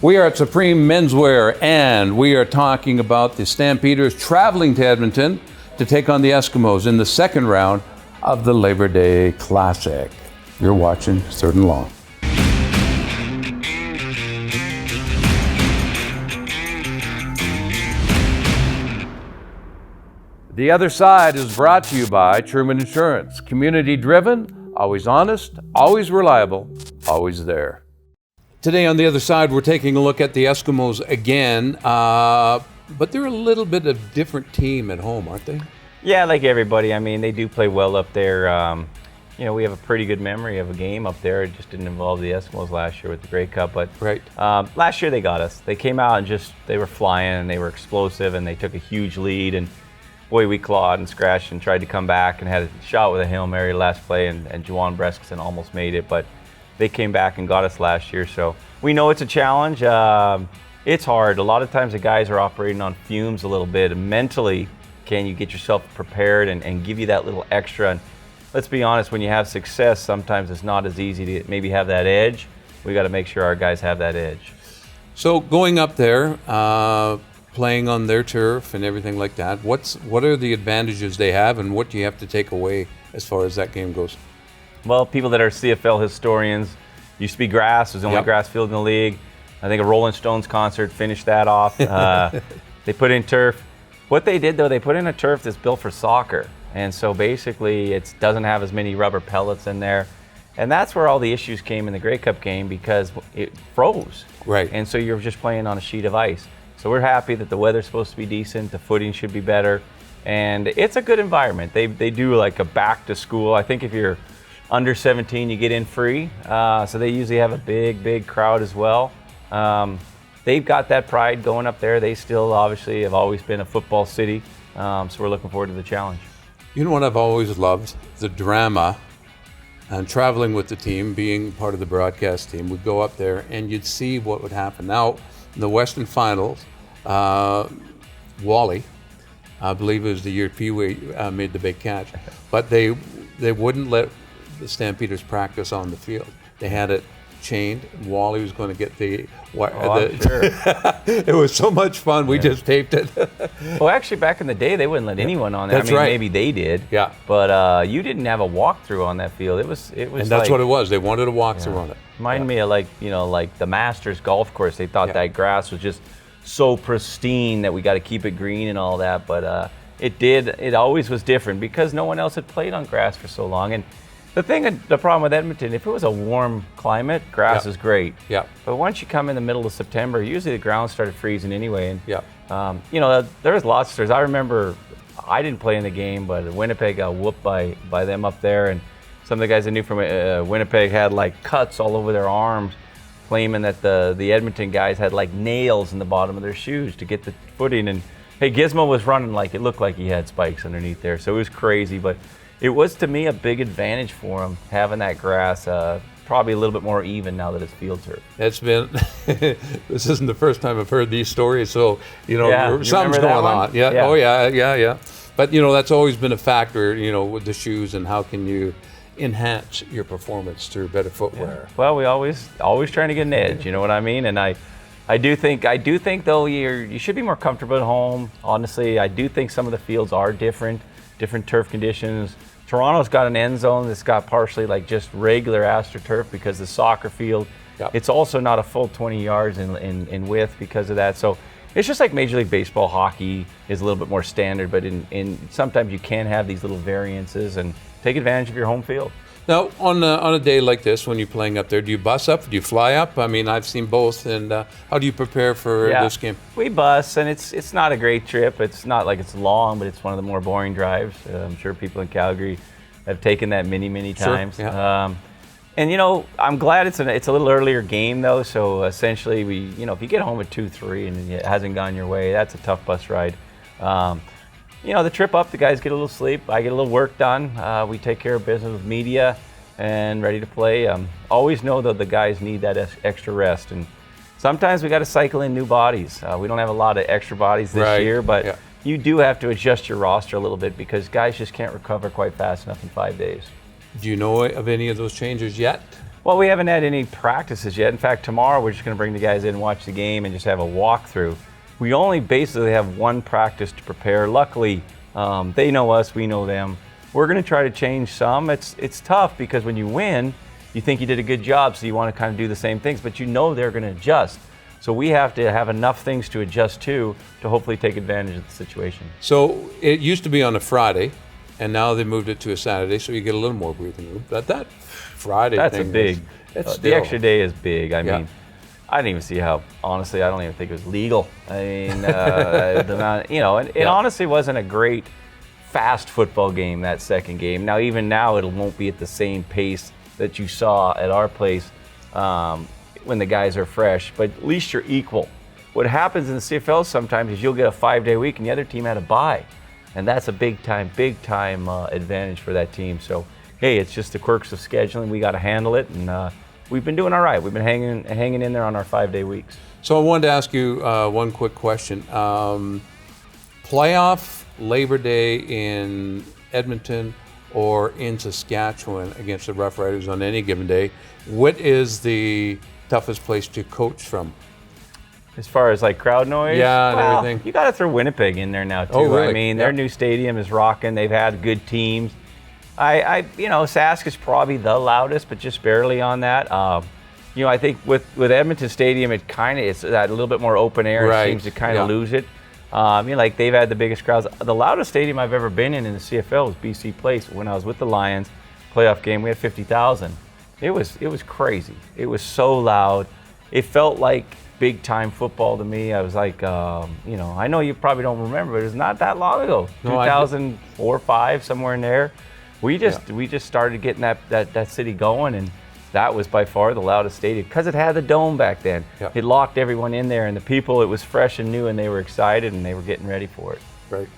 We are at Supreme Menswear, and we are talking about the Stampeders traveling to Edmonton to take on the Eskimos in the second round of the Labor Day Classic. You're watching Third and Long. The Other Side is brought to you by Truman Insurance. Community driven, always honest, always reliable, always there. Today on The Other Side, we're taking a look at the Eskimos again, but they're a little bit of different team at home, aren't they? Yeah, like everybody. I mean, they do play well up there. We have a pretty good memory of a game up there. It just didn't involve the Eskimos last year with the Grey Cup, but right. Last year they got us. They came out and they were flying, and they were explosive, and they took a huge lead, and boy, we clawed and scratched and tried to come back and had a shot with a Hail Mary last play, and Juwan Breskinson almost made it, but they came back and got us last year, so we know it's a challenge. It's hard. A lot of times the guys are operating on fumes a little bit. Mentally, can you get yourself prepared and give you that little extra? And let's be honest, when you have success, sometimes it's not as easy to maybe have that edge. We got to make sure our guys have that edge. So going up there, playing on their turf and everything like that, what are the advantages they have, and what do you have to take away as far as that game goes? Well, people that are CFL historians, used to be grass. It was the only grass field in the league. I think a Rolling Stones concert finished that off. They put in turf. What they did, though, they put in a turf that's built for soccer. And so basically it doesn't have as many rubber pellets in there. And that's where all the issues came in the Grey Cup game, because it froze. Right. And so you're just playing on a sheet of ice. So we're happy that the weather's supposed to be decent, the footing should be better, and it's a good environment. They do like a back to school. I think if you're under 17, you get in free. So they usually have a big crowd as well. They've got that pride going up there. They still obviously have always been a football city. So we're looking forward to the challenge. You know what I've always loved? The drama and traveling with the team, being part of the broadcast team. We'd go up there and you'd see what would happen. Now, in the Western Finals, Wally, I believe it was the year Pee Wee made the big catch, but they wouldn't let the Stampeders practice on the field. They had it chained, and Wally was going to get the sure. It was so much fun. We just taped it. Well, actually, back in the day, they wouldn't let anyone on there. That's right. Maybe they did. Yeah. But you didn't have a walkthrough on that field. It was. And that's what it was. They wanted a walkthrough on it. Reminded me of like the Masters golf course. They thought that grass was just so pristine that we got to keep it green and all that. But it always was different because no one else had played on grass for so long. And the problem with Edmonton, if it was a warm climate, grass is great. Yeah. But once you come in the middle of September, usually the ground started freezing anyway. And there's lots of stories. I remember I didn't play in the game, but Winnipeg got whooped by them up there, and some of the guys I knew from Winnipeg had like cuts all over their arms, claiming that the Edmonton guys had like nails in the bottom of their shoes to get the footing. And hey, Gizmo was running like it looked like he had spikes underneath there, so it was crazy. But it was, to me, a big advantage for him having that grass, probably a little bit more even now that it's field turf. It's been, this isn't the first time I've heard these stories, so, something's going on. Yeah. Oh, yeah. But, that's always been a factor, with the shoes, and how can you enhance your performance through better footwear. Yeah. Well, we always trying to get an edge, you know what I mean? And I do think though you should be more comfortable at home. Honestly, I do think some of the fields are different turf conditions. Toronto's got an end zone that's got partially like just regular AstroTurf because the soccer field, it's also not a full 20 yards in width because of that. So it's just like Major League Baseball, hockey is a little bit more standard, but in sometimes you can have these little variances and take advantage of your home field. Now, on a day like this, when you're playing up there, do you bus up? Do you fly up? I mean, I've seen both. And how do you prepare for this game? We bus, and it's not a great trip. It's not like it's long, but it's one of the more boring drives. I'm sure people in Calgary have taken that many times. Sure, yeah. And I'm glad it's a little earlier game though. So essentially, if you get home at 2-3 and it hasn't gone your way, that's a tough bus ride. The trip up, the guys get a little sleep. I get a little work done. We take care of business with media and ready to play. Always know that the guys need that extra rest. And sometimes we got to cycle in new bodies. We don't have a lot of extra bodies this year, but you do have to adjust your roster a little bit because guys just can't recover quite fast enough in 5 days. Do you know of any of those changes yet? Well, we haven't had any practices yet. In fact, tomorrow we're just going to bring the guys in, watch the game, and just have a walkthrough. We only basically have one practice to prepare. Luckily, they know us, we know them. We're going to try to change some. It's tough because when you win, you think you did a good job, so you want to kind of do the same things, but you know they're going to adjust. So we have to have enough things to adjust to hopefully take advantage of the situation. So it used to be on a Friday, and now they moved it to a Saturday, so you get a little more breathing room. But that Friday That's thing a big. The extra day is big. I mean, I didn't even see how. Honestly, I don't even think it was legal. I mean, the amount, it honestly wasn't a great fast football game, that second game. Now, even now, it won't be at the same pace that you saw at our place when the guys are fresh, but at least you're equal. What happens in the CFL sometimes is you'll get a 5-day week and the other team had a bye, and that's a big time advantage for that team. So, hey, it's just the quirks of scheduling. We got to handle it, and we've been doing all right. We've been hanging in there on our 5-day weeks. So I wanted to ask you one quick question. Playoff Labor Day in Edmonton or in Saskatchewan against the Rough Riders on any given day, what is the toughest place to coach from? As far as like crowd noise? Yeah, and everything. You got to throw Winnipeg in there now too. Oh, really? I mean, their new stadium is rocking. They've had good teams. Sask is probably the loudest, but just barely on that. I think with Edmonton Stadium, it's that a little bit more open air. Right. It seems to kind of lose it. They've had the biggest crowds. The loudest stadium I've ever been in the CFL was BC Place. When I was with the Lions, playoff game, we had 50,000. It was crazy. It was so loud. It felt like big time football to me. I was like, I know you probably don't remember, but it's not that long ago. No, 2004, 5, somewhere in there. We just started getting that city going, and that was by far the loudest stadium because it had the dome back then. It locked everyone in there, and the people, it was fresh and new, and they were excited and they were getting ready for it. Right.